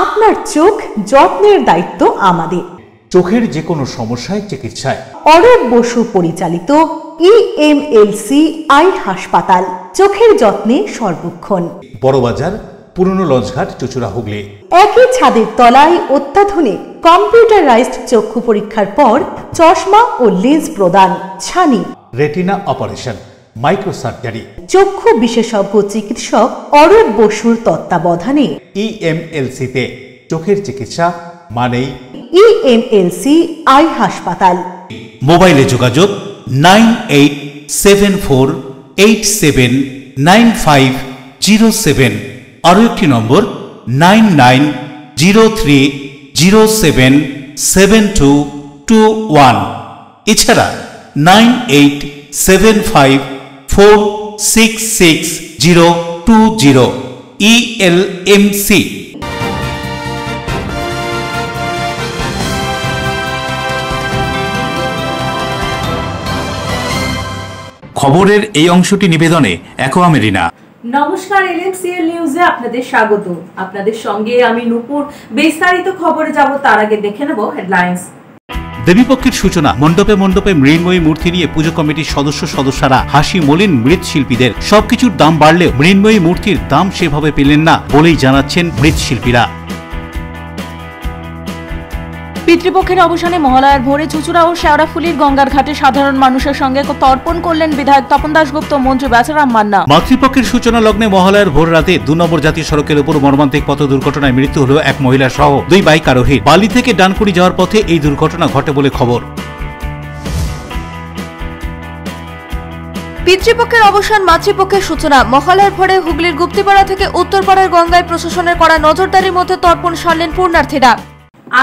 আপনার চোখ যত্নের দায়িত্ব আমাদের। চোখের যে কোনো সমস্যায় চিকিৎসায় অরূপ বসু পরিচালিত EMLC আই হাসপাতাল, চোখের যত্নে সর্বক্ষণ। বড়বাজার, পুরনো লঞ্চঘাট, চুচুড়া, হুগলি। একই ছাদের তলায় অত্যাধুনিক কম্পিউটারাইজড চক্ষু পরীক্ষার পর চশমা ও লেন্স প্রদান, ছানি, রেটিনা অপারেশন, মাইক্রোসার্জারি। চক্ষু বিশেষজ্ঞ চিকিৎসক অরূপ বসুর তত্ত্বাবধানে EMLC তে চোখের চিকিৎসা মানেই EMLC আই হাসপাতাল। মোবাইলে যোগাযোগ 9874879507। আরও একটি নম্বর 9903077221। এছাড়া 9875466020 ELMC। খবরের এই অংশটি নিবেদনে অ্যাকোয়া মেরিনা। নমস্কার, LMCL নিউজে আপনাদের স্বাগত। আপনাদের সঙ্গে আমি নূপুর। বিস্তারিত খবরে যাব তার আগে দেখে নেব হেডলাইন্স। দেবীপক্ষের সূচনা। মণ্ডপে মণ্ডপে মৃন্ময়ী মূর্তি নিয়ে পুজো কমিটির সদস্যরা হাসি মলিন মৃৎশিল্পীদের। সবকিছুর দাম বাড়লেও মৃন্ময়ী মূর্তির দাম সেভাবে পেলেন না বলেই জানাচ্ছেন মৃৎশিল্পীরা। পিতৃপক্ষের অবসানে মহালয়ার ভোরে চুচুড়া ও শেওড়াফুলির গঙ্গার ঘাটে সাধারণ মানুষের সঙ্গে তর্পণ করলেন বিধায়ক তপন দাশগুপ্ত, মন্ত্রী বেচারাম মান্না। মাতৃপক্ষের সূচনা লগ্নে মহালয়ার ভোর রাতে 2 নম্বর জাতীয় সড়কের উপর মর্মান্তিক পথ দুর্ঘটনায় মৃত্যু হল এক মহিলা সহ 2 বাইক আরোহীর। বালি থেকে ডানকুনি যাওয়ার পথে এই দুর্ঘটনা ঘটে বলে খবর। পিতৃপক্ষের অবসান, মাতৃপক্ষের সূচনা। মহালয়ার ভোরে হুগলির গুপ্তিপাড়া থেকে উত্তরপাড়ার গঙ্গায় প্রশাসনের করা নজরদারির মধ্যে তর্পণ সারলেন পূর্ণার্থীরা।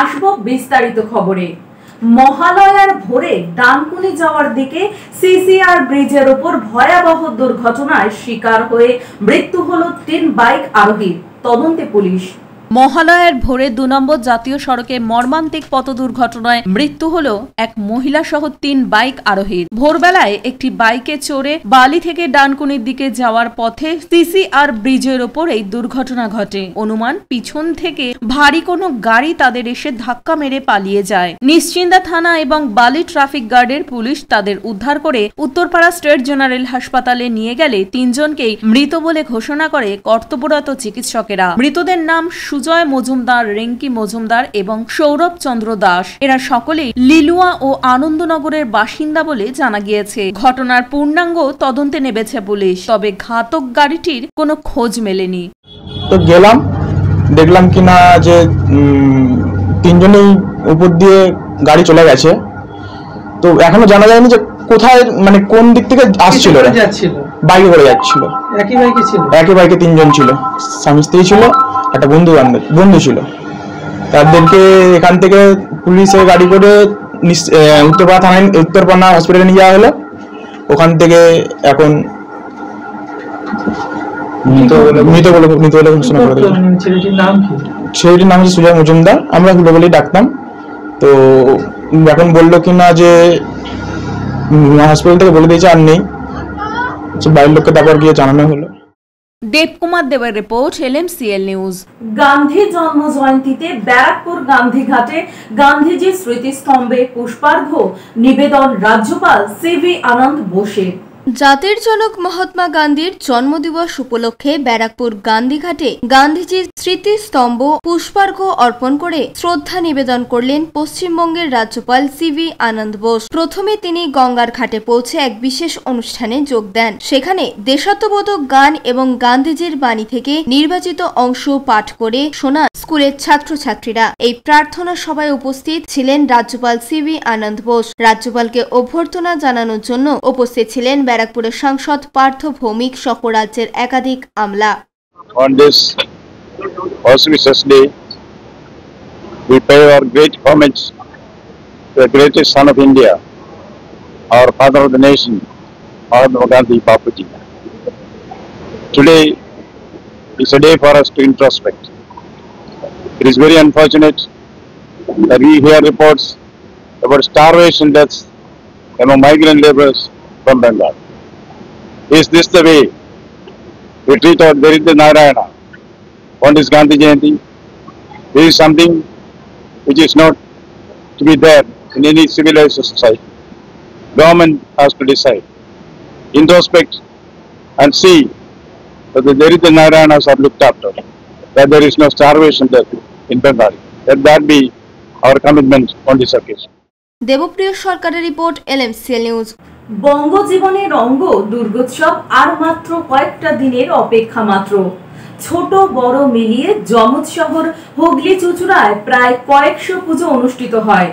আসব বিস্তারিত খবরে। মহালয়ার ভোরে ডানকুনি যাওয়ার দিকে CCR ব্রিজের উপর ভয়াবহ দুর্ঘটনায় শিকার হয়ে মৃত্যু হলো 3 বাইক আরোহীর। তদন্তে পুলিশ। মহালয়ার ভোরে 2 নম্বর জাতীয় সড়কে মর্মান্তিক পথ দুর্ঘটনায় মৃত্যু হলো এক মহিলা সহ 3 বাইক আরোহীর। ভোরবেলায় একটি বাইকে চড়ে বালি থেকে ডানকুনির দিকে যাওয়ার পথে CCR ব্রিজের ওপর এই দুর্ঘটনা ঘটে। অনুমান পিছন থেকে ভারী কোনো গাড়ি তাদের এসে ধাক্কা মেরে পালিয়ে যায়। নিশ্চিন্দা থানা এবং বালি ট্রাফিক গার্ডের পুলিশ তাদের উদ্ধার করে উত্তরপাড়া স্টেট জেনারেল হাসপাতালে নিয়ে গেলে 3 জনকেই মৃত বলে ঘোষণা করে কর্তব্যরত চিকিৎসকেরা। মৃতদের নাম সুজয় মজুমদার, রিঙ্কি মজুমদার এবং সৌরভ চন্দ্র দাস। এরা সকলেই লিলুয়া ও আনন্দনগরের বাসিন্দা বলে জানা গিয়েছে। ঘটনার পূর্ণাঙ্গ তদন্তে নেমেছে পুলিশ, তবে ঘাতক গাড়িটির কোনো খোঁজ মেলেনি। তো গেলাম, দেখলাম কিনা যে 3 জনেই উপর দিয়ে গাড়ি চলে গেছে। তো এখনো জানা যায়নি যে কোথায়, মানে কোন দিক থেকে আসছিল। বাইকে করে যাচ্ছিল। একই বাইকে 3 জন ছিল, স্বামী স্ত্রী ছিল, একটা বন্ধু ছিল। তাদেরকে এখান থেকে পুলিশের গাড়ি করে উত্তরপাড়া থানায়, উত্তরপাড়া হসপিটালে নিয়ে যাওয়া হলো। ওখান থেকে এখন মৃত বলে ঘোষণা করে দিল। ছেলেটির নাম হচ্ছে সুজয় মজুমদার, আমরা হুলো বলেই ডাকতাম। তো এখন বললো কিনা যে হসপিটাল থেকে বলে দিয়েছে আর নেই, বাড়ির লোককে তারপর গিয়ে জানানো হলো। দেবকুমার দেবের রিপোর্ট, LMCL নিউজ। গান্ধী জন্ম জয়ন্তীতে ব্যারাকপুর গান্ধীঘাটে গান্ধীজির স্মৃতিস্তম্ভে পুষ্পার্ঘ্য নিবেদন রাজ্যপাল CV আনন্দ বোসের। জাতির জনক মহাত্মা গান্ধীর জন্মদিবস উপলক্ষে ব্যারাকপুর গান্ধীঘাটে গান্ধীজির স্মৃতিস্তম্ভ পুষ্পার্ঘ্য অর্পণ করে শ্রদ্ধা নিবেদন করলেন পশ্চিমবঙ্গের রাজ্যপাল CV আনন্দ বোস। প্রথমে তিনি গঙ্গার ঘাটে পৌঁছে এক বিশেষ অনুষ্ঠানে যোগ দেন। সেখানে দেশাত্মবোধক গান এবং গান্ধীজির বাণী থেকে নির্বাচিত অংশ পাঠ করে শোনান স্কুলের ছাত্রছাত্রীরা। এই প্রার্থনা সভায় উপস্থিত ছিলেন রাজ্যপাল CV আনন্দ বোস। রাজ্যপালকে অভ্যর্থনা জানানোর জন্য উপস্থিত ছিলেন ব্যারাকপুরের সাংসদ পার্থ ভৌমিক সহ রাজ্যের একাধিক আমলা। On this auspicious day, we pay our great homage to the greatest son of India, our father of the nation, Mahatma Gandhi Bapuji. Today is a day for us to introspect. It is very unfortunate that we hear reports about starvation deaths among migrant laborers from Bengal. Is this the way we treat our Daridra Narayana on this Gandhi Jayanti? This is something which is not to be there in any civilized society. Government has to decide, introspect, and see that the Daritya Narayanas are looked after, that there is no starvation there in Bengal. Let that be our commitment on this occasion. Debapriya সরকারের report LMCL news. বঙ্গজীবনের অঙ্গ দুর্গোৎসব আর মাত্র কয়েকটা দিনের অপেক্ষা মাত্র। ছোট বড় মিলিয়ে জমজ শহর হুগলি চুঁচুড়ায় প্রায় কয়েকশো পুজো অনুষ্ঠিত হয়।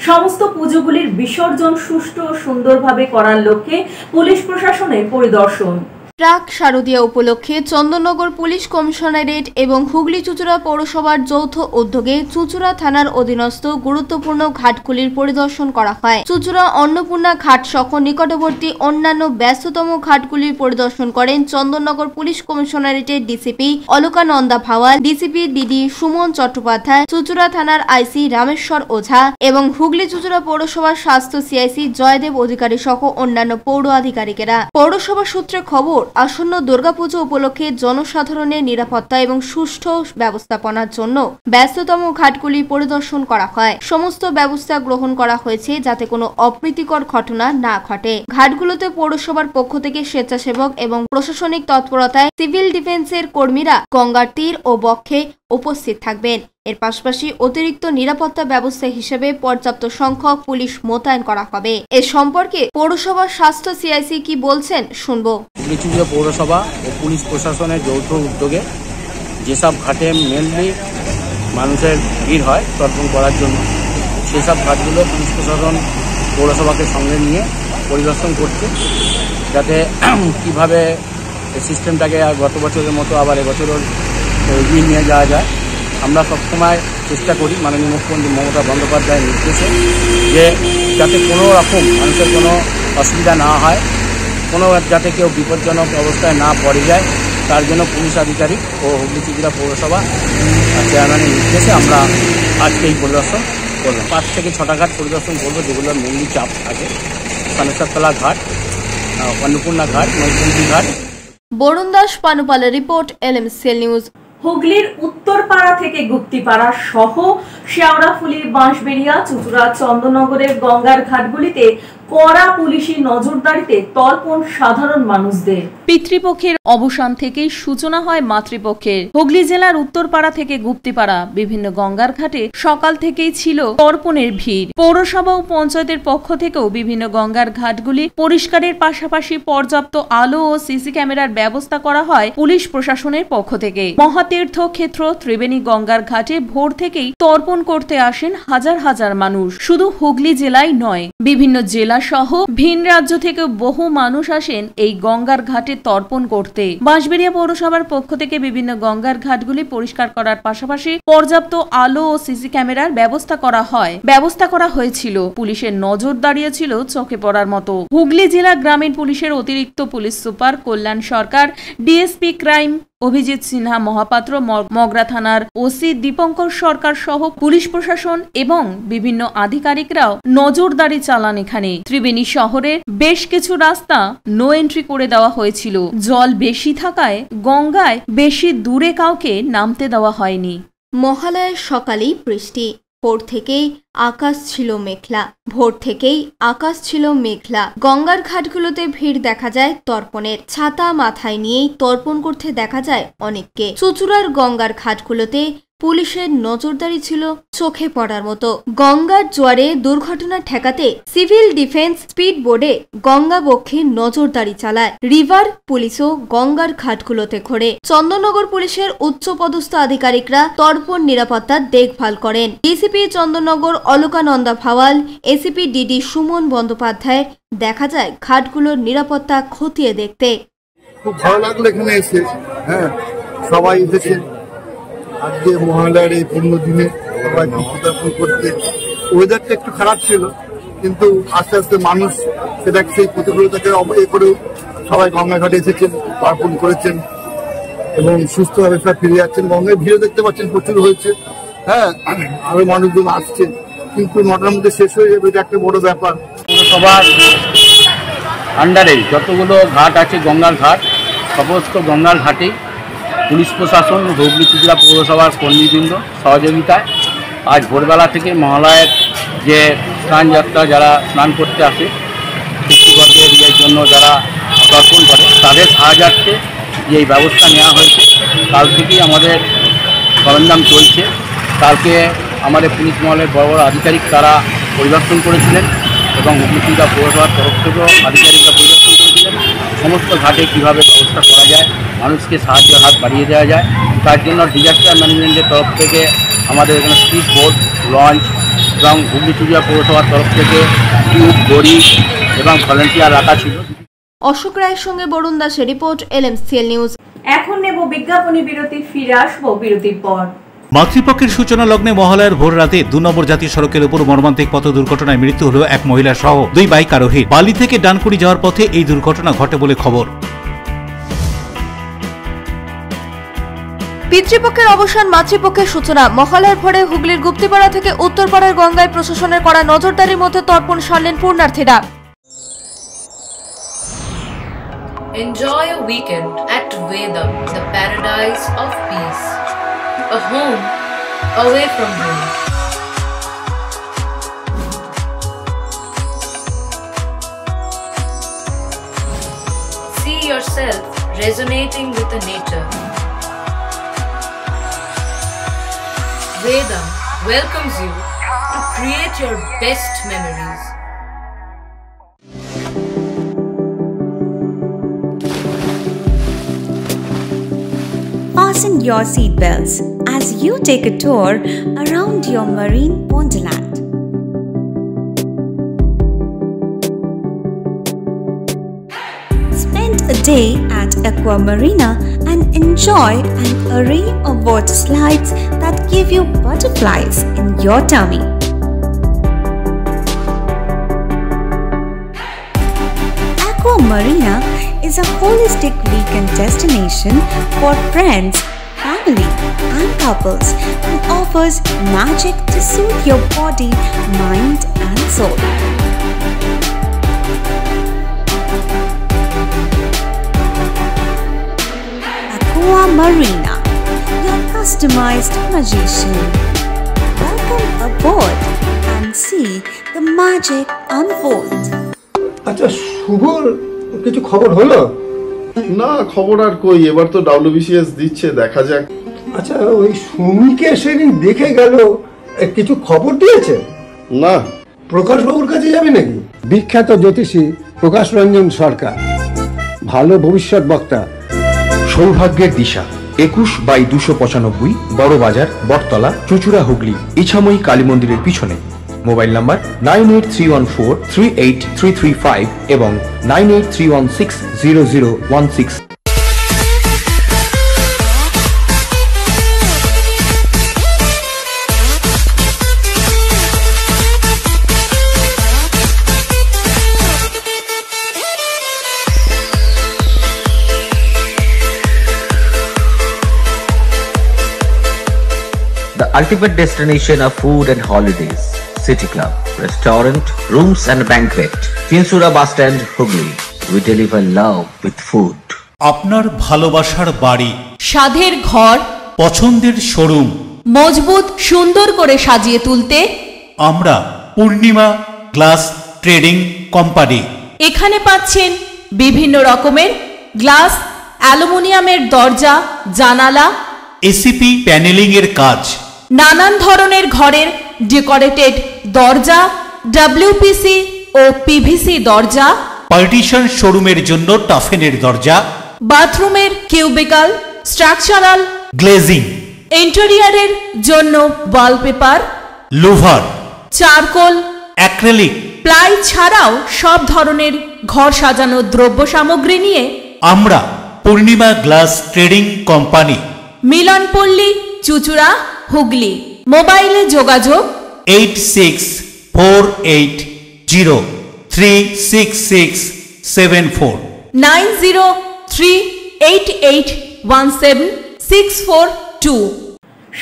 সমস্ত পুজোগুলির বিসর্জন সুষ্ঠু ও সুন্দরভাবে করার লক্ষ্যে পুলিশ প্রশাসনের পরিদর্শন। প্রাক শারদীয়া উপলক্ষে চন্দননগর পুলিশ কমিশনারেট এবং হুগলি চুঁচুড়া পৌরসভার যৌথ উদ্যোগে চুঁচুড়া থানার অধীনস্থ গুরুত্বপূর্ণ ঘাটগুলির পরিদর্শন করা হয়। চুঁচুড়া অন্নপূর্ণা ঘাট সহ নিকটবর্তী অন্যান্য ব্যস্ততম ঘাটগুলির পরিদর্শন করেন চন্দননগর পুলিশ কমিশনারেটের DCP Alakananda Bhawal, DCP DD Suman Chattopadhyay, চুঁচুড়া থানার আইসি রামেশ্বর ওঝা এবং হুগলি চুঁচুড়া পৌরসভার স্বাস্থ্য সিআইসি জয়দেব অধিকারী সহ অন্যান্য পৌর আধিকারিকেরা। পৌরসভা সূত্রে খবর, আসন্ন দুর্গাপুজো উপলক্ষে জনসাধারণের নিরাপত্তা এবং সুষ্ঠু ব্যবস্থাপনার জন্য ব্যস্ততম ঘাটগুলি পরিদর্শন করা হয়। সমস্ত ব্যবস্থা গ্রহণ করা হয়েছে যাতে কোনো অপ্রীতিকর ঘটনা না ঘটে। ঘাটগুলোতে পৌরসভার পক্ষ থেকে স্বেচ্ছাসেবক এবং প্রশাসনিক তৎপরতায় সিভিল ডিফেন্সের কর্মীরা গঙ্গার তীর ও বক্ষে উপস্থিত থাকবেন। এর পাশাপাশি অতিরিক্ত নিরাপত্তা ব্যবস্থা হিসেবে পর্যাপ্ত সংখ্যক পুলিশ মোতায়েন করা হবে। এ সম্পর্কে পৌরসভার স্বাস্থ্য সিআইসি কি বলছেন শুনবো। হুগলি পৌরসভা ও পুলিশ প্রশাসনের যৌথ উদ্যোগে যেসব ঘাটে মেনলি মানুষের ভিড় হয় তর্পণ করার জন্য, সেসব ঘাটগুলো পুলিশ প্রশাসন পৌরসভাকে সঙ্গে নিয়ে পরিদর্শন করছে, যাতে কিভাবে সিস্টেমটাকে আর গত বছরের মতো আবার এবছরও এগিয়ে নিয়ে যাওয়া যায়। আমরা সবসময় চেষ্টা করি মাননীয় মুখ্যমন্ত্রী মমতা বন্দ্যোপাধ্যায়ের নির্দেশে যে যাতে কোনো রকম মানুষের কোনো অসুবিধা না হয়, কোনো যাতে কেউ বিপজ্জনক অবস্থায় না পড়ে যায়, তার জন্য পুলিশ আধিকারিক ও হুগলি চুঁচুড়া পৌরসভা চেয়ারম্যানের নির্দেশে আমরা আজকে এই পরিদর্শন করলাম। 5 থেকে 6টা ঘাট পরিদর্শন করবো, যেগুলো মেনলি চাপ থাকে। কানেশ্বরতলা ঘাট, অন্নপূর্ণা ঘাট, মৈকুণ্ঠী ঘাট। বরুণ দাস পানুপালের রিপোর্ট LMCL নিউজ। হুগলির উত্তরপাড়া থেকে গুপ্তিপাড়া সহ শেওড়াফুলি, বাঁশবেড়িয়া, চুঁচুড়া, চন্দননগরের গঙ্গার ঘাটগুলিতে কড়া পুলিশি নজরদারিতে তর্পণ সাধারণ মানুষদের। পিতৃপক্ষের অবসান থেকেই সূচনা হয় মাতৃপক্ষের। হুগলি জেলার উত্তরপাড়া থেকে গুপ্তিপাড়া বিভিন্ন গঙ্গার ঘাটে সকাল থেকেই ছিল তর্পণের ভিড়। পৌরসভা ও পঞ্চায়েতের পক্ষ থেকেও বিভিন্ন গঙ্গার ঘাটগুলি পরিষ্কারের পাশাপাশি পর্যাপ্ত আলো ও সিসি ক্যামেরার ব্যবস্থা করা হয় পুলিশ প্রশাসনের পক্ষ থেকে। মহাতীর্থ ক্ষেত্র ত্রিবেণী গঙ্গার ঘাটে ভোর থেকেই তর্পণ করতে আসেন হাজার হাজার মানুষ। শুধু হুগলি জেলায় নয়, বিভিন্ন জেলা সহ ভিন রাজ্য থেকে বহু মানুষ আসেন এই গঙ্গার ঘাটে তর্পণ করতে। বাঁশবেড়িয়া পৌরসভার পক্ষ থেকে বিভিন্ন গঙ্গার ঘাটগুলি পরিষ্কার করার পাশাপাশি পর্যাপ্ত আলো ও সিসি ক্যামেরার ব্যবস্থা করা হয়েছিল। পুলিশের নজর দাঁড়িয়েছিল চোখে পড়ার মতো। হুগলি জেলা গ্রামীণ পুলিশের অতিরিক্ত পুলিশ সুপার কল্যাণ সরকার, ডিএসপি ক্রাইম অভিজিৎ সিনহা মহাপাত্র, মগরা থানার ওসি দীপঙ্কর সরকার সহ পুলিশ প্রশাসন এবং বিভিন্ন আধিকারিকরাও নজরদারি চালান। এখানে ত্রিবেণী শহরের বেশ কিছু রাস্তা নো এন্ট্রি করে দেওয়া হয়েছিল। জল বেশি থাকায় গঙ্গায় বেশি দূরে কাউকে নামতে দেওয়া হয়নি। মহালয়ার সকালেই বৃষ্টি, ভোর থেকেই আকাশ ছিল মেঘলা। গঙ্গার ঘাটগুলোতে ভিড় দেখা যায় তর্পণের। ছাতা মাথায় নিয়েই তর্পণ করতে দেখা যায় অনেককে। চুঁচুড়ার গঙ্গার ঘাটগুলোতে পুলিশের নজরদারি ছিল চোখে পড়ার মতো। গঙ্গার জোয়ারে দুর্ঘটনা ঠেকাতে সিভিল ডিফেন্স স্পিড বোর্ডে গঙ্গা বক্ষে নজরদারি চালায়। রিভার পুলিশও গঙ্গার ঘাটগুলোতে ঘোরে। চন্দননগর পুলিশের উচ্চপদস্থ আধিকারিকরা তর্পণ নিরাপত্তার দেখভাল করেন। DCP Chandannagar Alakananda Bhawal, ACP DD Suman Bandyopadhyay দেখা যায় ঘাটগুলোর নিরাপত্তা খতিয়ে দেখতে। খুব ভালো লাগলো এখানে এসে। সবাই এসেছেন আজকে মহালয়ার এই পূর্ণ দিনে সবাই উদযাপন করতে। ওয়েদারটা একটু খারাপ ছিল, কিন্তু আস্তে আস্তে মানুষ সেটাকে সেই প্রতিকূলতাকে অবহেলা করেও সবাই গঙ্গাঘাটে এসেছেন, তর্পণ করেছেন এবং সুস্থভাবে সব ফিরে যাচ্ছেন। গঙ্গায় ভিড় দেখতে পাচ্ছেন প্রচুর হয়েছে। আরো মানুষজন আসছে, কিন্তু 9টার মধ্যে শেষ হয়ে যাবে, এটা একটা বড় ব্যাপার। সবার আন্ডারে যতগুলো ঘাট আছে গঙ্গার ঘাট, সমস্ত গঙ্গার ঘাটেই পুলিশ প্রশাসন হুগলি চুচুড়া পৌরসভার কর্মীবৃন্দ সহযোগিতায় আজ ভোরবেলা থেকে মহালয়ের যে স্নানযাত্রা যারা স্নান করতে আসে পিতৃবর্গের ইয়ের জন্য যারা তর্পণ করে তাদের সাহায্যার্থে যে এই ব্যবস্থা নেওয়া হয়েছে কাল থেকেই আমাদের সরঞ্জাম চলছে। কালকে আমাদের পুলিশ মহলের বড় বড় আধিকারিক তারা পরিদর্শন করেছিলেন এবং হুগলি চুচুড়া পৌরসভার তরফ থেকেও আধিকারিকরা পরিদর্শন করেছিলেন সমস্ত ঘাটে কীভাবে ব্যবস্থা করা যায়, মানুষকে সাহায্যের হাত বাড়িয়ে দেওয়া যায়। তার জন্য ডিজাস্টার ম্যানেজমেন্টের তরফ থেকে আমাদের এখানে স্পিড বোট, লঞ্চ এবং হুগলি চুচুড়া পৌরসভার তরফ থেকে টিউব, দড়ি এবং ভলেন্টিয়ার রাখা ছিল। অশোক রায়ের সঙ্গে বরুণ দাসের রিপোর্ট, LMCL নিউজ। এখন নেব বিজ্ঞাপনী বিরতি, ফিরে আসবো বিরতির পর। মাতৃপক্ষের সূচনা লগ্নে মহালয়ার ভোর রাতে 2 নম্বর জাতীয় সড়কের উপর মর্মান্তিক পথ দুর্ঘটনায় মৃত্যু হল এক মহিলা সহ 2 বাইক আরোহীর। বালি থেকে ডানকুনি যাওয়ার পথে এই দুর্ঘটনা ঘটে বলে খবর। পিতৃপক্ষের অবসান, মাতৃপক্ষের সূচনা। মহালয়ার ভোরে হুগলির গুপ্তিপাড়া থেকে উত্তরপাড়ার গঙ্গায় প্রশাসনের করা নজরদারির মধ্যে তর্পণ সারলেন পুণ্যার্থীরা। Enjoy a weekend at Vedam, the paradise of peace. A home away from home. See yourself resonating with the nature. Vedam welcomes you to create your best memories. Fasten your seatbelts as you take a tour around your marine wonderland. Spend a day at Aqua Marina and enjoy an array of water slides that give you butterflies in your tummy. Aqua Marina is a holistic weekend destination for friends, family and couples and offers magic to soothe your body, mind and soul. Aqua Marina, your customized magician. Welcome aboard and see the magic unfold. আচ্ছা, শুভর কিছু খবর হলো? না, খবর আর কই, এবার তো WBCS দিচ্ছে, দেখা যাক। আচ্ছা, ওই সুমিকে সেদিন দেখে গেল, কিছু খবর দিয়েছে? না। প্রকাশ বাবুর কাছে যাবে নাকি? বিখ্যাত জ্যোতিষী প্রকাশ রঞ্জন সরকার, ভালো ভবিষ্যৎ বক্তা। সৌভাগ্যের দিশা 21/295 বড় বাজার, বটতলা, চুচুড়া, হুগলি, ইছাময়ী কালী মন্দিরের পিছনে। মোবাইল নাম্বার 9831438335 এবং 9831600016। The ultimate destination of food and holidays. City Club, restaurant, rooms and banquet. Finsura Bus Stand, Hugli. We deliver love with food. আপনার ভালোবাসার বাড়ি, স্বাদের ঘর, পছন্দের শোরুম মজবুত সুন্দর করে সাজিয়ে তুলতে আমরা পূর্ণিমা গ্লাস ট্রেডিং কোম্পানি। এখানে পাচ্ছেন বিভিন্ন রকমের গ্লাস, অ্যালুমিনিয়ামের দরজা, জানালা, এসিপি প্যানেলিং এর কাজ, নানান ধরনের ঘরের ডেকোরেটেড দরজা, WPC ও PVC দরজা, পার্টিশন শোরুমের জন্য টাফেনের দরজা, বাথরুমের কিউবিকাল, স্ট্রাকচারাল গ্লেজিং, ইন্টেরিয়রের জন্য wallpaper, louvre, charcoal, acrylic, ply ছাড়াও সব ধরনের ঘর সাজানোর দ্রব্য সামগ্রী নিয়ে আমরা Purnima glass trading company, Milanpally, Chuchura, Hooghly. মোবাইলে যোগাযোগ 8640366674 9038817642।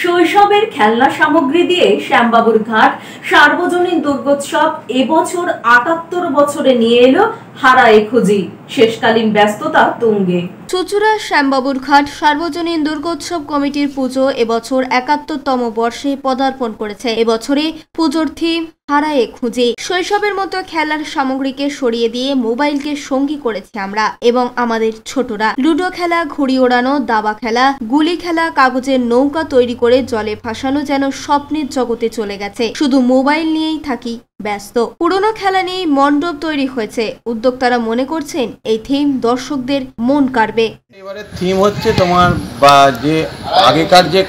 শৈশবের খেলনা সামগ্রী দিয়ে শ্যামবাবুর ঘাট সার্বজনীন দুর্গোৎসব এবছর ৭৮ বছরে নিয়ে এলো হারায় খুঁজি, শেষকালীন ব্যস্ততা তুঙ্গে। চুচুড়া শ্যামবাবুর ঘাট সার্বজনীন দুর্গোৎসব কমিটির পুজো এবছর ৭১তম বর্ষে পদার্পণ করেছে। এবছরে পুজোর থিম হারায় খুঁজে। শৈশবের মতো খেলার সামগ্রীকে সরিয়ে দিয়ে মোবাইলকে সঙ্গী করেছি আমরা এবং আমাদের ছোটরা। লুডো খেলা, ঘুড়ি ওড়ানো, দাবা খেলা, গুলি খেলা, কাগজের নৌকা তৈরি করে জলে ভাসানো যেন স্বপ্নের জগতে চলে গেছে। শুধু মোবাইল নিয়েই থাকি ব্যস্ত। পুরনো খেলা নিয়ে মণ্ডপ তৈরি হয়েছে। উদ্যোক্তারা মনে করছেন এই থিম দর্শকদের মন কাড়বে। এবারে থিম হচ্ছে তোমার বা যে আগেকার যে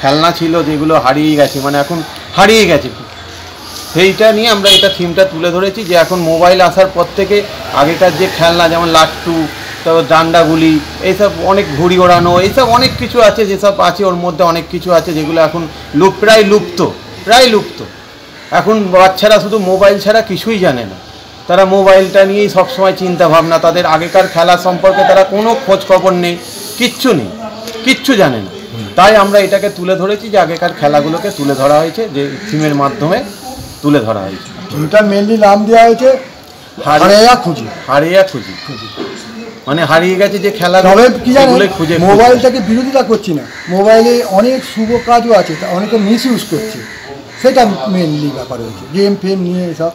খেলনা ছিল যেগুলো হারিয়ে গেছে, মানে এখন হারিয়ে গেছে, সেইটা নিয়ে আমরা এটা থিমটা তুলে ধরেছি। যে এখন মোবাইল আসার পর থেকে আগেকার যে খেলনা যেমন লাট্টু, তারপর ডান্ডাগুলি, এইসব অনেক ঘুড়ি ওড়ানো, এইসব অনেক কিছু আছে, যেসব আছে ওর মধ্যে অনেক কিছু আছে যেগুলো এখন প্রায় লুপ্ত। এখন বাচ্চারা শুধু মোবাইল ছাড়া কিছুই জানে না। তারা মোবাইলটা নিয়েই সবসময় চিন্তা ভাবনা, তাদের আগেকার খেলা সম্পর্কে তারা কোনো খোঁজ খবর নেই, কিচ্ছু জানে না। তাই আমরা এটাকে তুলে ধরেছি, যে আগেকার খেলাগুলোকে তুলে ধরা হয়েছে, যে থিমের মাধ্যমে তুলে ধরা হয়েছে। এটা মেনলি নাম দেওয়া হয়েছে হারিয়া খুঁজি, মানে হারিয়ে গেছে যে খেলা। তবে কি জানেন, মোবাইলটাকে বিরোধিতা করছি না, মোবাইলে অনেক শুভ কাজও আছে, অনেকে মিস ইউজ করছে, সেটা মেনলি ব্যাপার হয়েছে, গেম ফেম নিয়ে সব।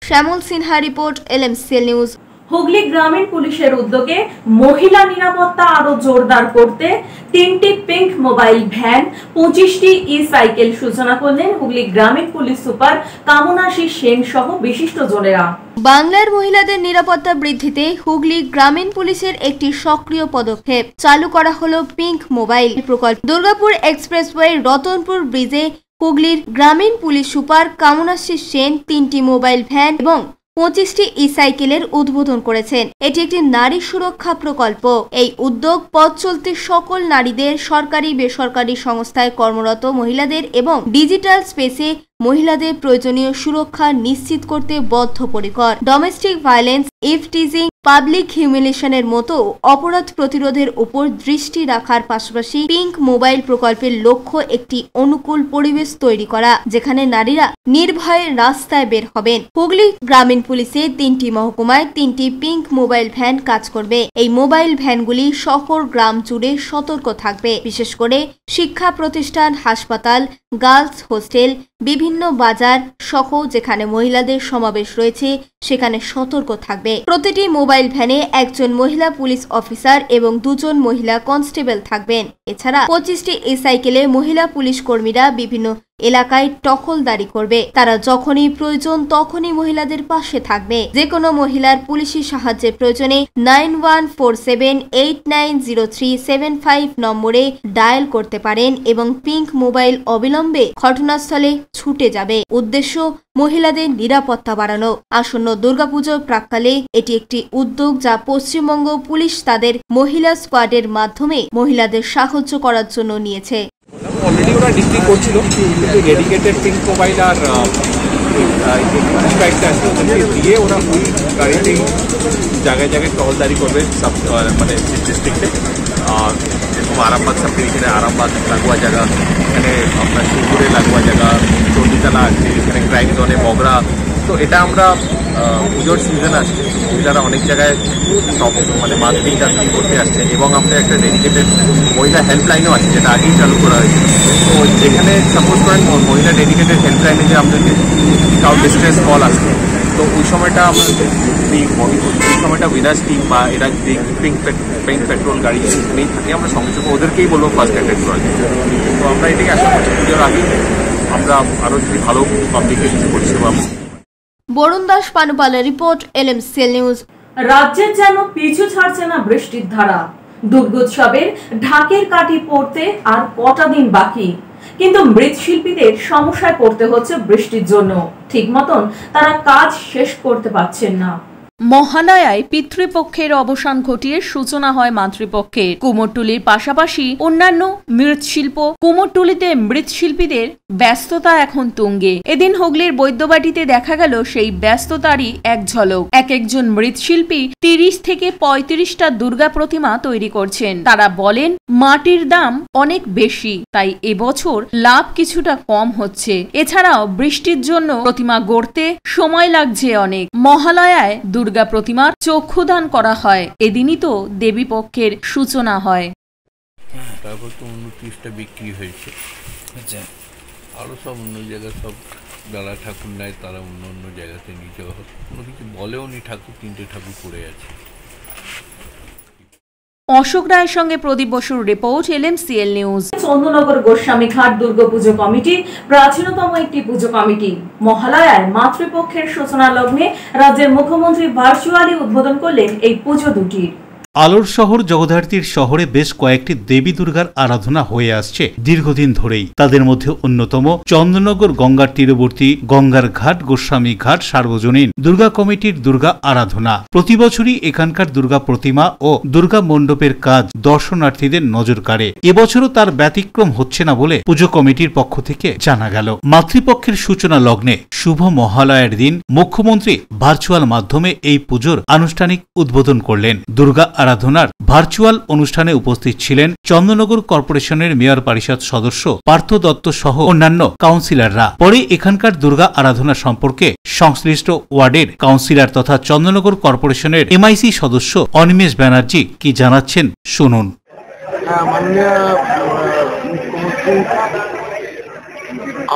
Shyamal Sinha report, LMCL news. Hooghly গ্রামীণ পুলিশের উদ্যোগে মহিলা নিরাপত্তা আরো জোরদার করতে 3টি পিঙ্ক মোবাইল ভ্যান, 25টি ই-সাইকেল সূচনা করলেন হুগলি গ্রামীণ পুলিশ সুপার কামনাশী সেন সহ বিশিষ্টজনেরা। বাংলার মহিলাদের নিরাপত্তা বৃদ্ধিতে হুগলি গ্রামীণ পুলিশের একটি সক্রিয় পদক্ষেপ চালু করা হলো পিঙ্ক মোবাইল প্রকল্প। দুর্গাপুর এক্সপ্রেসওয়ে রতনপুর ব্রিজে হুগলির গ্রামীণ পুলিশ সুপার কামনাশী সেন 3টি মোবাইল ভ্যান এবং 25টি ই-সাইকেলের উদ্বোধন করেছেন। এটি একটি নারী সুরক্ষা প্রকল্প। এই উদ্যোগ পথ চলতি সকল নারীদের, সরকারি বেসরকারি সংস্থায় কর্মরত মহিলাদের এবং ডিজিটাল স্পেসে মহিলাদের প্রয়োজনীয় সুরক্ষা নিশ্চিত করতে বদ্ধপরিকর। ডোমেস্টিক ভায়োলেন্স, ইভটিজিং, পাবলিক হিউমিলিয়েশনের মতো অপরাধ প্রতিরোধের উপর দৃষ্টি রাখার পাশাপাশি পিঙ্ক মোবাইল প্রকল্পের লক্ষ্য একটি অনুকূল পরিবেশ তৈরি করা, যেখানে নারীরা নির্ভয়ে রাস্তায় বের হবেন। হুগলি গ্রামীণ পুলিশে 3টি মহকুমায় 3টি পিঙ্ক মোবাইল ভ্যান কাজ করবে। এই মোবাইল ভ্যানগুলি শহর গ্রাম জুড়ে সতর্ক থাকবে, বিশেষ করে শিক্ষা প্রতিষ্ঠান, হাসপাতাল, গার্লস হোস্টেল, বিভিন্ন বাজার সহ যেখানে মহিলাদের সমাবেশ রয়েছে সেখানে সতর্ক থাকবে। প্রতিটি মোবাইল ভ্যানে একজন মহিলা পুলিশ অফিসার এবং 2 জন মহিলা কনস্টেবল থাকবেন। এছাড়া 25টি ই-সাইকেলে মহিলা পুলিশ কর্মীরা বিভিন্ন এলাকায় টহলদারি করবে। তারা যখনই প্রয়োজন তখনই মহিলাদের পাশে থাকবে। যে কোনো মহিলার পুলিশি সাহায্যের প্রয়োজনে 9147890375 নম্বরে ডায়াল করতে পারেন এবং পিঙ্ক মোবাইল অবিলম্বে ঘটনাস্থলে ছুটে যাবে। উদ্দেশ্য মহিলাদের নিরাপত্তা বাড়ানো। আসন্ন দুর্গাপুজোর প্রাক্কালে এটি একটি উদ্যোগ যা পশ্চিমবঙ্গ পুলিশ তাদের মহিলা স্কোয়াডের মাধ্যমে মহিলাদের সাহায্য করার জন্য নিয়েছে। অলরেডি ওরা ডিস্ট্রিক্ট করছিল, কিন্তু ডেডিকেটেড পিঙ্ক মোবাইল আর পুলিশ বাইকটা আসছে, ওদেরকে দিয়ে ওরা ওই গাড়িতেই জায়গায় জায়গায় টহলদারি করবে সব মানে ডিস্ট্রিক্টে। যেরকম আরামবাগ সাব ডিভিশনে আরামবাগ লাগোয়া জায়গা, এখানে আপনার শিবপুরে লাগোয়া জায়গা, চণ্ডীতলা আছে, এখানে ক্রাইম জোনে মগরা। তো এটা আমরা পুজোর সিজন আসছে, মহিলারা অনেক জায়গায় সব মানে মার্কেটিং টার্কেটিং করতে আসছে এবং আমরা একটা ডেডিকেটেড মহিলা হেল্পলাইনও আছে যেটা আগেই চালু করা হয়েছে। তো যেখানে সাপোজ করেন মহিলা ডেডিকেটেড হেল্পলাইনে যে আপনাদের কারো ডিস্ট্রেস কল আসছে, তো ওই সময়টা আমরা ওই সময়টা উইনার্স টিম বা এরা পিঙ্ক পেট্রোল গাড়ি নেই থাকে, আমরা সঙ্গে সঙ্গে ওদেরকেই বলবো ফার্স্ট অ্যাটেন্ড করার জন্য। তো আমরা এটাকে আশা করছি পুজোর আগেই আমরা আরও যদি ভালো পাবলিকের কিছু পরিষেবা। বরুণ দাস পানুপালের রিপোর্ট, LMCL নিউজ। রাজ্যের যেন পিছু ছাড়ছে না বৃষ্টির ধারা। দুর্গোৎসবের ঢাকের কাঠি পড়তে আর কটা দিন বাকি, কিন্তু মৃৎশিল্পীদের সমস্যায় পড়তে হচ্ছে বৃষ্টির জন্য। ঠিক মতন তারা কাজ শেষ করতে পারছেন না। মহালয়ায় পিতৃপক্ষের অবসান ঘটিয়ে সূচনা হয় মাতৃপক্ষের। কুমোরটুলির পাশাপাশি অন্যান্য মৃৎশিল্প। কুমোরটুলিতে মৃৎশিল্পীদের ব্যস্ততা এখন তুঙ্গে। এদিন হুগলির বৈদ্যবাটিতে দেখা গেল সেই ব্যস্ততারই এক ঝলক। একজন মৃৎশিল্পী 30 থেকে 35টা দুর্গা প্রতিমা তৈরি করছেন। তারা বলেন মাটির দাম অনেক বেশি, তাই এবছর লাভ কিছুটা কম হচ্ছে। এছাড়াও বৃষ্টির জন্য প্রতিমা গড়তে সময় লাগছে অনেক। মহালয়ায় দুর্গা প্রতিমার চক্ষুদান করা হয়। এদিনই তো দেবী পক্ষের সূচনা হয়। তারপর তো 29টা বিক্রি হয়েছে। আচ্ছা, আরও সব অন্য জায়গায় সব যারা ঠাকুর নেয় তারা অন্য অন্য জায়গাতে নিয়ে যাওয়া হয়। কোনো কিছু বলেও নি, ঠাকুর 3টে ঠাকুর পড়ে আছে। অশোক রায়ের সঙ্গে প্রদীপ বসুর report, LMCL news. Chandannagar Goswami ঘাট দুর্গাপুজো কমিটি প্রাচীনতম একটি পুজো কমিটি মহালয়ায় মাতৃপক্ষের সূচনা লগ্নে রাজ্যের মুখ্যমন্ত্রী ভার্চুয়ালি উদ্বোধন করলেন এই পুজো দুটির। আলোর শহর জগদ্ধাত্রীর শহরে বেশ কয়েকটি দেবী দুর্গার আরাধনা হয়ে আসছে দীর্ঘদিন ধরেই। তাদের মধ্যে অন্যতম চন্দননগর গঙ্গার তীরবর্তী গঙ্গার ঘাট গোস্বামী ঘাট সার্বজনীন দুর্গা কমিটির দুর্গা আরাধনা। প্রতি বছরই এখানকার দুর্গা প্রতিমা ও দুর্গা মণ্ডপের কাজ দর্শনার্থীদের নজর কাড়ে। এবছরও তার ব্যতিক্রম হচ্ছে না বলে পুজো কমিটির পক্ষ থেকে জানা গেল। মাতৃপক্ষের সূচনা লগ্নে শুভ মহালয়ার দিন মুখ্যমন্ত্রী ভার্চুয়াল মাধ্যমে এই পুজোর আনুষ্ঠানিক উদ্বোধন করলেন। দুর্গা আরাধনার ভার্চুয়াল অনুষ্ঠানে উপস্থিত ছিলেন চন্দননগর কর্পোরেশনের মেয়র পরিষদ সদস্য পার্থ দত্ত সহ অন্যান্য কাউন্সিলররা। পরে এখানকার দুর্গা আরাধনা সম্পর্কে সংশ্লিষ্ট ওয়ার্ডের কাউন্সিলর তথা চন্দননগর কর্পোরেশনের MIC সদস্য অনিমেষ ব্যানার্জি কি জানাচ্ছেন শুনুন।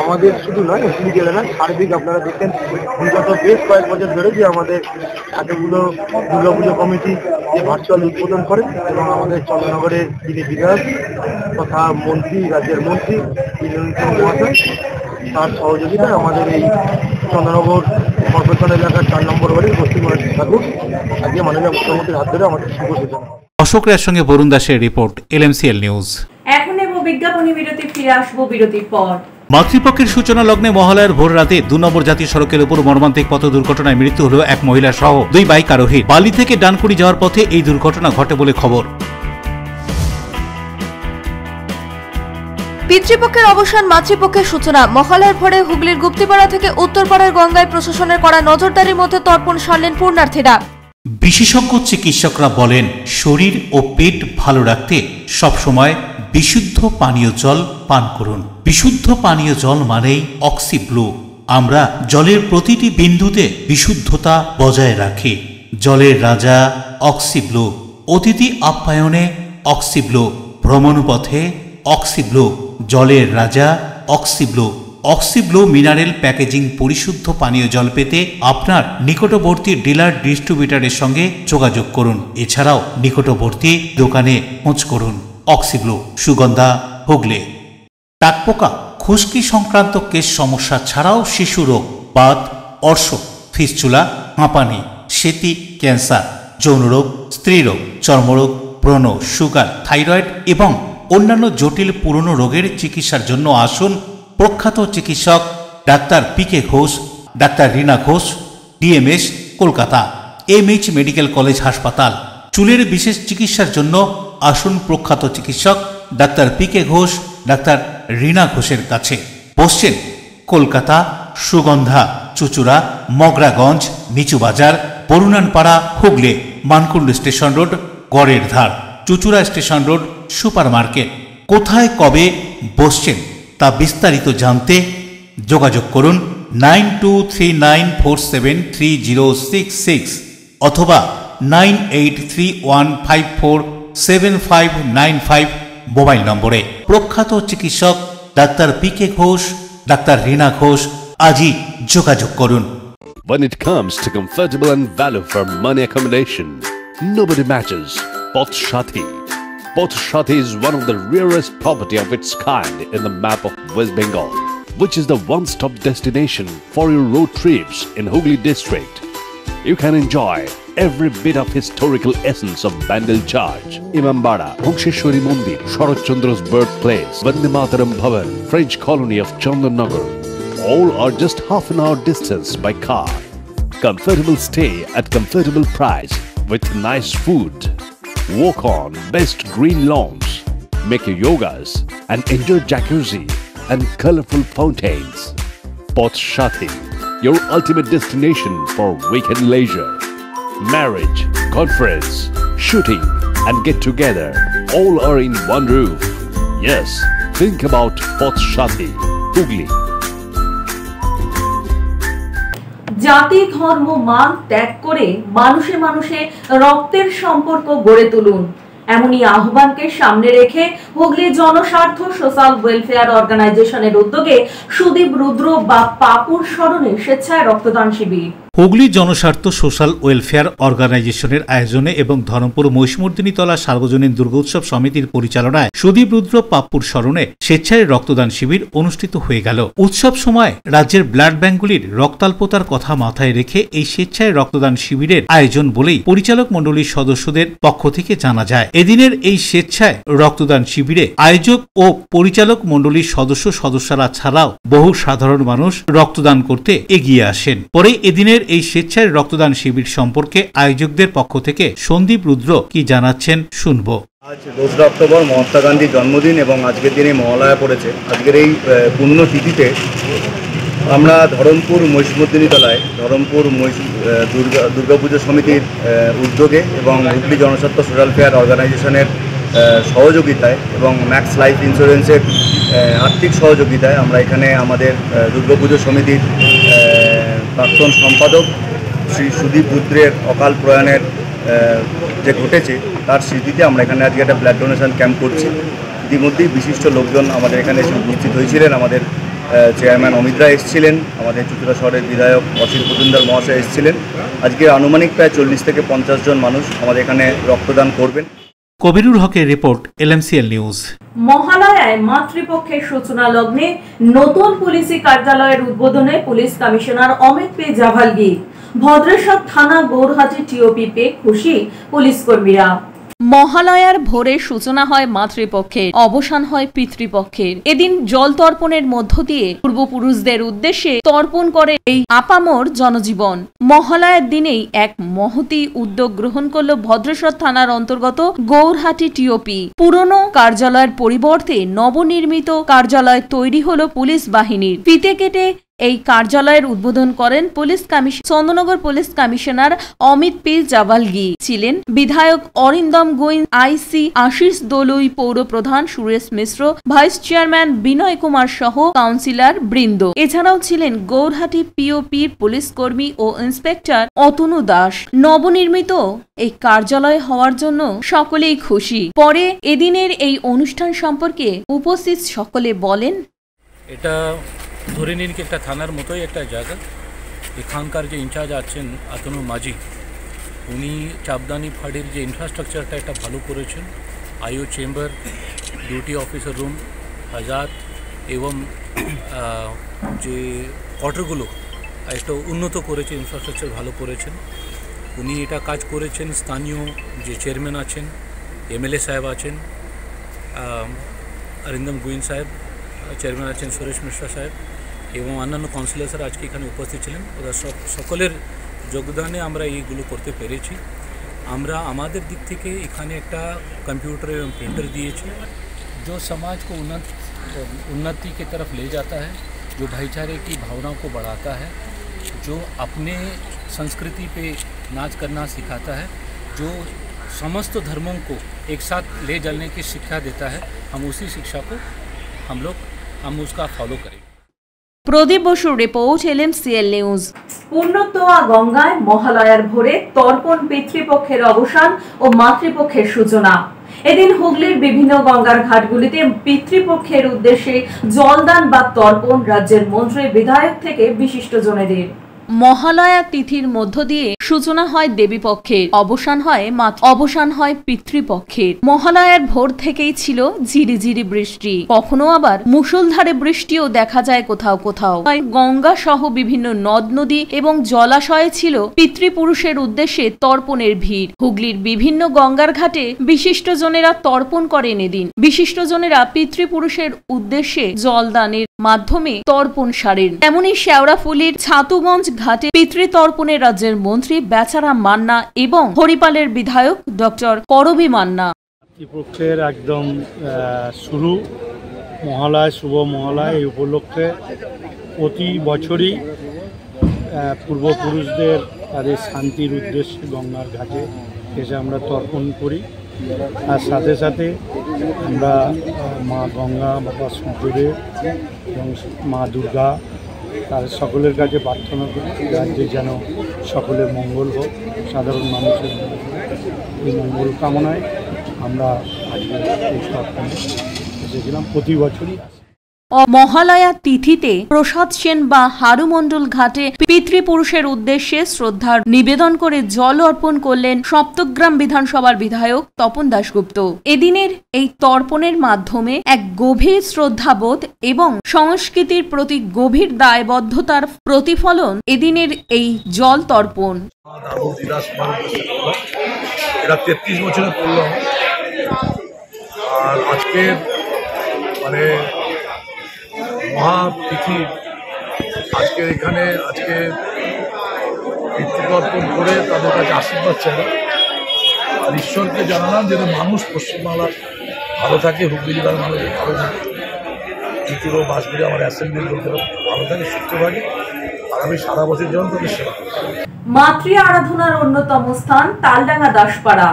আমাদের শুধু নয়, হুগলি জেলা নয়, সার্বিক আপনারা দেখেন বিগত বেশ কয়েক বছর ধরে যে আমাদের এতগুলো দুর্গাপুজো কমিটি যে ভার্চুয়াল উদ্বোধন করে এবং আমাদের চন্দননগরের যিনি বিধায়ক তথা মন্ত্রী, রাজ্যের মন্ত্রী মহাশয়, তার সহযোগিতায় আমাদের এই চন্দননগর কর্পোরেশন এলাকার 4 নম্বর ওয়ার্ডের পশ্চিমবঙ্গ ঠাকুর আজকে মাননীয় মুখ্যমন্ত্রীর হাত ধরে আমাদের শুভ সূচনা। অশোক রায়ের সঙ্গে বরুণ দাসের রিপোর্ট, LMCL নিউজ। এখন নেব বিজ্ঞাপনী বিরতি, ফিরে আসবো বিরতির পর। মাতৃপক্ষের সূচনা লগ্নে মহালয়ার ভোর রাতে 2 নম্বর জাতীয় সড়কের উপর মর্মান্তিক পথ দুর্ঘটনায় মৃত্যু হল এক মহিলা সহ 2 বাইক আরোহীর। বালি থেকে ডানকুনি যাওয়ার পথে এই দুর্ঘটনা ঘটে বলে খবর। পিতৃপক্ষের অবসান, মাতৃপক্ষের সূচনা। মহালয়ার ভোরে হুগলির গুপ্তিপাড়া থেকে উত্তরপাড়ার গঙ্গায় প্রশাসনের করা নজরদারির মধ্যে তর্পণ সারলেন পূর্ণার্থীরা। বিশেষজ্ঞ চিকিৎসকরা বলেন শরীর ও পেট ভালো রাখতে সবসময় বিশুদ্ধ পানীয় জল পান করুন। বিশুদ্ধ পানীয় জল মানেই অক্সিব্লু। আমরা জলের প্রতিটি বিন্দুতে বিশুদ্ধতা বজায় রাখি। জলের রাজা অক্সিব্লু, অতিথি আপ্যায়নে অক্সিব্লু, ভ্রমণপথে অক্সিব্লু, জলের রাজা অক্সিব্লু। অক্সিব্লু মিনারেল প্যাকেজিং পরিশুদ্ধ পানীয় জল পেতে আপনার নিকটবর্তী ডিলার ডিস্ট্রিবিউটরের সঙ্গে যোগাযোগ করুন। এছাড়াও নিকটবর্তী দোকানে খোঁজ করুন। অক্সিব্লু, সুগন্ধা, হুগলি। টাকপোকা, খুশকি সংক্রান্ত কেশ সমস্যা ছাড়াও শিশু রোগ, বাত, অর্শ, ফিস্চুলা, হাঁপানি, সেতি, ক্যান্সার, যৌন রোগ, স্ত্রী রোগ, চর্মরোগ, ব্রণ, সুগার, থাইরয়েড এবং অন্যান্য জটিল পুরনো রোগের চিকিৎসার জন্য আসুন প্রখ্যাত চিকিৎসক doctor PK Ghosh, doctor Rina Ghosh, DMS, Kolkata, MH medical college হাসপাতাল। চুলের বিশেষ চিকিৎসার জন্য আসুন প্রখ্যাত চিকিৎসক doctor PK Ghosh, doctor Rina ঘোষের কাছে। বসছেন কলকাতা, সুগন্ধা, চুচুড়া, মগরাগঞ্জ, নিচু বাজার, বরুণানপাড়া, হুগলি, মানকুণ্ড স্টেশন রোড, গড়ের ধার, Chuchura station road, super market. কোথায় কবে বসছেন তা বিস্তারিত জানতে যোগাযোগ করুন 9239473066 অথবা 9831547595 মোবাইল নম্বরে। প্রখ্যাত চিকিৎসক doctor PK Ghosh, doctor Rina Ghosh, আজই যোগাযোগ করুন। When it comes to comfortable and value for money accommodation, nobody matches Pothshathi. Pothshathi is one of the rarest property of its kind in the map of West Bengal, which is the one-stop destination for your road trips in Hooghly district. You can enjoy every bit of historical essence of Bandel Church, Imambara, Bhongsheshwari Mandir, Sharat Chandra's birthplace, Vande Mataram Bhavan, French colony of Chandanagar. All are just half an hour distance by car. Comfortable stay at comfortable price with nice food. Walk on best green lawns. Make your yogas and enjoy jacuzzi and colorful fountains. Poth Shathi, your ultimate destination for weekend leisure. Marriage, conference, shooting and get together all are in one roof. Yes, think about Poth Shathi, Hugli. জাতি ধর্ম মান ত্যাগ করে মানুষে মানুষে রক্তের সম্পর্ক গড়ে তুলুন, এমনই আহ্বানকে সামনে রেখে হুগলি জনস্বার্থ সোশ্যাল ওয়েলফেয়ার অর্গানাইজেশনের উদ্যোগে সুদীপ রুদ্র বা পাপুর স্মরণে স্বেচ্ছায় রক্তদান শিবির। হুগলি জনস্বার্থ সোশ্যাল ওয়েলফেয়ার অর্গানাইজেশনের আয়োজনে এবং ধরমপুর মহিষমর্দিনীতলা সার্বজনীন দুর্গোৎসব সমিতির পরিচালনায় সুদীপ রুদ্র পাপ্পুর স্মরণে স্বেচ্ছায় রক্তদান শিবির অনুষ্ঠিত হয়ে গেল। উৎসব সময় রাজ্যের ব্লাড ব্যাঙ্কগুলির রক্তাল্পতার কথা মাথায় রেখে এই স্বেচ্ছায় রক্তদান শিবিরের আয়োজন বলেই পরিচালক মণ্ডলীর সদস্যদের পক্ষ থেকে জানা যায়। এদিনের এই স্বেচ্ছায় রক্তদান শিবিরে আয়োজক ও পরিচালক মণ্ডলীর সদস্যরা ছাড়াও বহু সাধারণ মানুষ রক্তদান করতে এগিয়ে আসেন। পরে এদিনের এই স্বেচ্ছায় রক্তদান শিবির সম্পর্কে আয়োজকদের পক্ষ থেকে সন্দীপ রুদ্র কি জানাচ্ছেন শুনব। আজ 2রা অক্টোবর মহাত্মা গান্ধীর জন্মদিন এবং আজকের দিনে মহালয়া পড়েছে। আজকের এই পুণ্যতিথিতে আমরা ধরমপুর মহিষমর্দিনীতলায় ধরমপুর দুর্গাপুজো সমিতির উদ্যোগে এবং হুগলি জনস্বার্থ সোশ্যাল ওয়েলফেয়ার অর্গানাইজেশনের সহযোগিতায় এবং ম্যাক্স লাইফ ইন্স্যুরেন্সের আর্থিক সহযোগিতায় আমরা এখানে আমাদের দুর্গাপুজো সমিতির প্রাক্তন সম্পাদক শ্রী সুদীপ রুদ্রের অকাল প্রয়াণের যে ঘটেছে তার স্মৃতিতে আমরা এখানে আজকে একটা ব্লাড ডোনেশন ক্যাম্প করছি। ইতিমধ্যেই বিশিষ্ট লোকজন আমাদের এখানে এসে উপস্থিত হয়েছিলেন। আমাদের চেয়ারম্যান অমিত রায় এসেছিলেন, আমাদের চুঁচুড়া শহরের বিধায়ক অসিত মজুমদার মহাশয় এসেছিলেন। আজকে আনুমানিক প্রায় 40 থেকে 50 জন মানুষ আমাদের এখানে রক্তদান করবেন। কবিরুল হকের রিপোর্ট, LMCL নিউজ। মহালয়ায় মাতৃপক্ষের সূচনা লগ্নে নতুন পুলিশি কার্যালয়ের উদ্বোধনে police commissioner Amit P Javalgi. Bhadreswar থানা গৌরহাটি টিওপি পেয়ে খুশি পুলিশ কর্মীরা। মহালয়ার ভোরে সূচনা হয় মাতৃপক্ষের, অবসান হয় পিতৃপক্ষের। এদিন জল তর্পণের মধ্য দিয়ে পূর্বপুরুষদের উদ্দেশ্যে তর্পণ করে এই আপামর জনজীবন। মহালয়ার দিনেই এক মহতি উদ্যোগ গ্রহণ করল ভদ্রেশ্বর থানার অন্তর্গত গৌরহাটি টিওপি। পুরনো কার্যালয়ের পরিবর্তে নবনির্মিত কার্যালয় তৈরি হলো পুলিশ বাহিনীর। ফিতে কেটে এই কার্যালয়ের উদ্বোধন করেন Chandannagar police commissioner Amit P Javalgi. ছিলেন বিধায়ক অরিন্দম গোয়েন, আইসি আশিস দলুই, পৌর প্রধান সুরেশ মিশ্র, ভাইস চেয়ারম্যান বিনয় কুমার সহ কাউন্সিলর বৃন্দ। এছাড়াও ছিলেন গৌরহাটি পিওপির পুলিশ কর্মী ও ইন্সপেক্টর অতনু দাস। নবনির্মিত এই কার্যালয় হওয়ার জন্য সকলেই খুশি। পরে এদিনের এই অনুষ্ঠান সম্পর্কে উপস্থিত সকলে বলেন, এটা ধরে নিন কি একটা থানার মতোই একটা জায়গা। এখানকার যে ইনচার্জ আছেন আতনু মাঝি, উনি চাপদানি ফাঁড়ির যে ইনফ্রাস্ট্রাকচারটা এটা ভালো করেছেন। আইও চেম্বার, ডিউটি অফিসার রুম, হাজাত এবং যে কোয়ার্টারগুলো একটা উন্নত করেছে, ইনফ্রাস্ট্রাকচার ভালো করেছেন উনি। এটা কাজ করেছেন স্থানীয় যে চেয়ারম্যান আছেন, MLA সাহেব আছেন, অরিন্দম গোয়েন সাহেব, চেয়ারম্যান আছেন সুরেশ মিশ্রা সাহেব এবং অন্যান্য কাউন্সিলররা আজকে এখানে উপস্থিত ছিলেন। ওরা সকলের যোগদানে আমরা এইগুলো করতে পেরেছি। আমরা আমাদের দিক থেকে এখানে একটা কম্পিউটার এবং প্রিंटर दिएছি, जो समाज को उन्नति की तरफ ले जाता है, जो भाईचारे की भावनाओं को बढ़ाता है, जो अपने संस्कृति पे नाच करना सिखाता है, जो समस्त धर्मों को एक साथ ले चलने की शिक्षा देता है। हम उसी शिक्षा को हम उसका फॉलो करें। প্রদীপ বসুর রিপোর্ট, LMCL নিউজ। পূর্ণতোয়া গঙ্গায় মহালয়ার ভোরে তর্পণ, পিতৃপক্ষের অবসান ও মাতৃপক্ষের সূচনা। এদিন হুগলির বিভিন্ন গঙ্গার ঘাটগুলিতে পিতৃপক্ষের উদ্দেশ্যে জলদান বা তর্পণ রাজ্যের মন্ত্রী, বিধায়ক থেকে বিশিষ্ট জনেদের। মহালয়া তিথির মধ্য দিয়ে সূচনা হয় দেবীপক্ষের, অবসান হয় পিতৃপক্ষের। মহালয়ার ভোর থেকেই ছিল ঝিরিঝিরি বৃষ্টি, কখনো আবার মুষলধারে বৃষ্টিও দেখা যায় কোথাও কোথাও। গঙ্গা সহ বিভিন্ন নদ নদী এবং জলাশয়ে ছিল পিতৃপুরুষের উদ্দেশ্যে তর্পণের ভিড়। হুগলির বিভিন্ন গঙ্গার ঘাটে বিশিষ্টজনেরা তর্পণ করেন এদিন। বিশিষ্টজনেরা পিতৃপুরুষের উদ্দেশ্যে জলদানের মাধ্যমে তর্পণ সারেন। তেমনি শেওড়াফুলির ছাতুগঞ্জ ঘাটে পিতৃতর্পণে রাজ্যের মন্ত্রী বেচারাম মান্না এবং হরিপালের বিধায়ক ডক্টর করবী মান্না। পিতৃপক্ষের একদম শুরু মহালয়, শুভ মহালয়। এই উপলক্ষে প্রতি বছরই পূর্বপুরুষদের তাদের শান্তির উদ্দেশ্যে গঙ্গার ঘাটে এসে আমরা তর্পণ করি। আর সাথে সাথে আমরা মা গঙ্গা, বাবা সূর্যদেব এবং মা দুর্গা তার সকলের কাছে প্রার্থনা করি রাজ্যে যেন সকলের মঙ্গল হোক, সাধারণ মানুষের এই মঙ্গল কামনায় আমরা আজকে এই তর্পণে এসেছিলাম। প্রতি বছরই মহালয়া তিথিতে প্রসাদ সেন বা হারুমণ্ডল ঘাটে পিতৃপুরুষের উদ্দেশ্যে শ্রদ্ধার নিবেদন করে জল অর্পণ করলেন সপ্তগ্রাম বিধানসভার বিধায়ক তপন দাশগুপ্ত। এদিনের এই তর্পণের মাধ্যমে এক গভীর শ্রদ্ধাবোধ এবং সংস্কৃতির প্রতি গভীর দায়বদ্ধতার প্রতিফলন এদিনের এই জল তর্পণ। এটা 33 বছরে পড়লাম, আর আজকে মানে মহাতিথি, আজকে এখানে আজকে পিতৃতর্পণ করে তাদের কাছে আশীর্বাদ চাইলাম আর ঈশ্বরকে জানালাম যেন মানুষ পশ্চিমবাংলার ভালো থাকে, হুগলি জেলার মানুষ ভালো থাকে, তৃতীয় বাসগুলি আমার অ্যাসেম্বলির লোকেরা ভালো থাকে, সুস্থ থাকে, আর আমি সারা বছর যেমন তাদের সেবা করি। মাতৃ আরাধনার অন্যতম স্থান তালডাঙ্গা দাসপাড়া।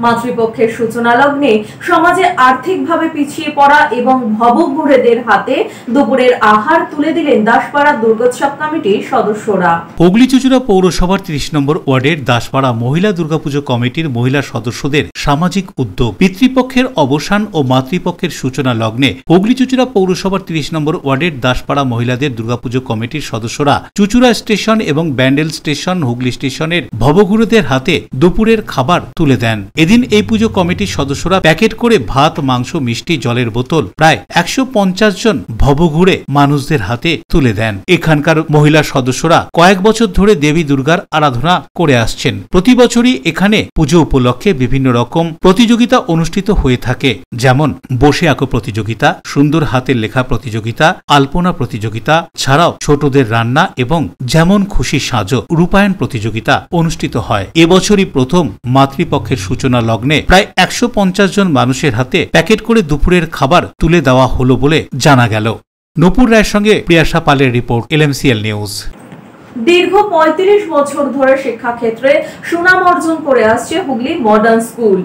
মাতৃপক্ষের সূচনা লগ্নে সমাজে আর্থিকভাবে পিছিয়ে পড়া এবং ভবঘুরেদের হাতে দুপুরের আহার তুলে দিলেন দাসপাড়া দুর্গোৎসব কমিটির সদস্যরা। হুগলি চুঁচুড়া পৌরসভার 30 নম্বর ওয়ার্ডের দাসপাড়া মহিলা দুর্গাপুজো কমিটির মহিলা সদস্যদের সামাজিক উদ্যোগ পিতৃপক্ষের অবসান ও মাতৃপক্ষের সূচনা লগ্নে হুগলি চুঁচুড়া পৌরসভার 30 নম্বর ওয়ার্ডের দাসপাড়া মহিলাদের দুর্গাপুজো কমিটির সদস্যরা চুঁচুড়া স্টেশন এবং ব্যান্ডেল স্টেশন হুগলি স্টেশনের ভবঘুরেদের হাতে দুপুরের খাবার তুলে দেন। এদিন এই পুজো কমিটির সদস্যরা প্যাকেট করে ভাত, মাংস, মিষ্টি, জলের বোতল প্রায় 150 জন ভবঘুরে মানুষদের হাতে তুলে দেন। এখানকার মহিলা সদস্যরা কয়েক বছর ধরে দেবী দুর্গার আরাধনা করে আসছেন। প্রতি বছরই এখানে পুজো উপলক্ষে বিভিন্ন রকম প্রতিযোগিতা অনুষ্ঠিত হয়ে থাকে, যেমন বসে আঁকো প্রতিযোগিতা, সুন্দর হাতের লেখা প্রতিযোগিতা, আলপনা প্রতিযোগিতা ছাড়াও ছোটদের রান্না এবং যেমন খুশি সাজো রূপায়ণ প্রতিযোগিতা অনুষ্ঠিত হয়। এবছরই প্রথম মাতৃপক্ষের সূচনা লগ্নে প্রায় 150 জন মানুষের হাতে প্যাকেট করে দুপুরের খাবার তুলে দেওয়া হলো বলে জানা গেল। নূপুর রায়ের সঙ্গে প্রিয়াশা পালের রিপোর্ট, LMCL নিউজ। দীর্ঘ 35 বছর ধরে শিক্ষাক্ষেত্রে সুনাম অর্জন করে আসছে হুগলি মডার্ন স্কুল।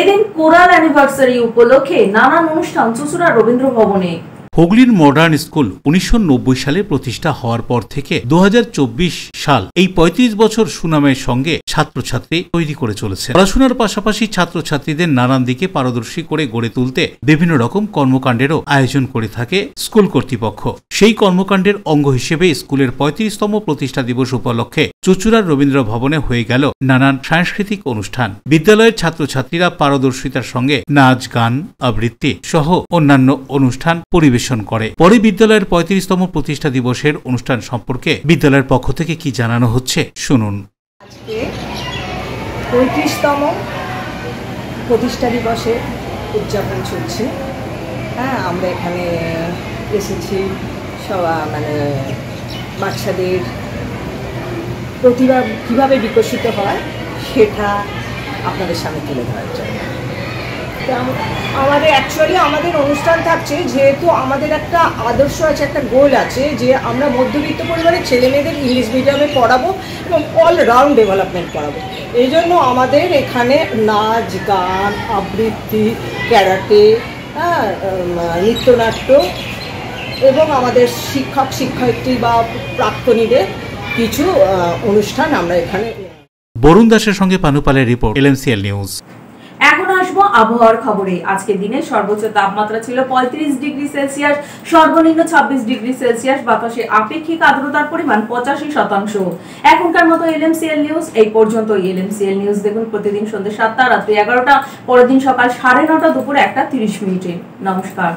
এদিন কোরাল অ্যানিভার্সারি উপলক্ষে নানান অনুষ্ঠান চুঁচুড়া রবীন্দ্র ভবনে। হুগলির মডার্ন স্কুল 1990 সালে প্রতিষ্ঠা হওয়ার পর থেকে 2024 সাল এই 35 বছর সুনামের সঙ্গে ছাত্রছাত্রী তৈরি করে চলেছে। পড়াশোনার পাশাপাশি ছাত্রছাত্রীদের নানান দিকে পারদর্শী করে গড়ে তুলতে বিভিন্ন রকম কর্মকাণ্ডেরও আয়োজন করে থাকে স্কুল কর্তৃপক্ষ। সেই কর্মকাণ্ডের অঙ্গ হিসেবে স্কুলের 35তম প্রতিষ্ঠা দিবস উপলক্ষে চুঁচুড়ার রবীন্দ্র ভবনে হয়ে গেল নানান সাংস্কৃতিক অনুষ্ঠান। বিদ্যালয়ের ছাত্রছাত্রীরা পারদর্শিতার সঙ্গে নাচ, গান, আবৃত্তি সহ অন্যান্য অনুষ্ঠান পরিবেশন করে। পরে বিদ্যালয়ের 35তম প্রতিষ্ঠা দিবসের অনুষ্ঠান সম্পর্কে বিদ্যালয়ের পক্ষ থেকে কি জানানো হচ্ছে শুনুন। আজকে 35তম প্রতিষ্ঠা দিবসের উদযাপন চলছে। হ্যাঁ, আমরা এখানে এসেছি মানে বাচ্চাদের প্রতিভা কীভাবে বিকশিত হয় সেটা আপনাদের সামনে তুলে ধরার জন্য। আমাদের অ্যাকচুয়ালি আমাদের অনুষ্ঠান থাকছে, যেহেতু আমাদের একটা আদর্শ আছে, একটা গোল আছে যে আমরা মধ্যবিত্ত পরিবারের ছেলেমেয়েদের ইংলিশ মিডিয়ামে পড়াবো এবং অল রাউন্ড ডেভেলপমেন্ট করাবো। এই জন্য আমাদের এখানে নাচ, গান, আবৃত্তি, ক্যারাটে, নৃত্যনাট্য এবং আমাদের শিক্ষক শিক্ষয়িত্রী বা প্রাক্তনীদের কিছু অনুষ্ঠান আমরা এখানে। বরুণ দাসের সঙ্গে পানুপালের রিপোর্ট, LMCL নিউজ। এখন আসবো আবহাওয়ার খবরে। আজকে দিনে সর্বোচ্চ তাপমাত্রা ছিল 35 ডিগ্রি সেলসিয়াস, সর্বনিম্ন 26 ডিগ্রি সেলসিয়াস। বাতাসে আপেক্ষিক আর্দ্রতার পরিমাণ 85%। এখনকার মতো LMCL নিউজ এই পর্যন্ত। LMCL নিউজ দেখুন প্রতিদিন সন্ধ্যে 7টা, রাত্রি 11টা, পরের দিন সকাল 9:30, দুপুর 1:30। নমস্কার।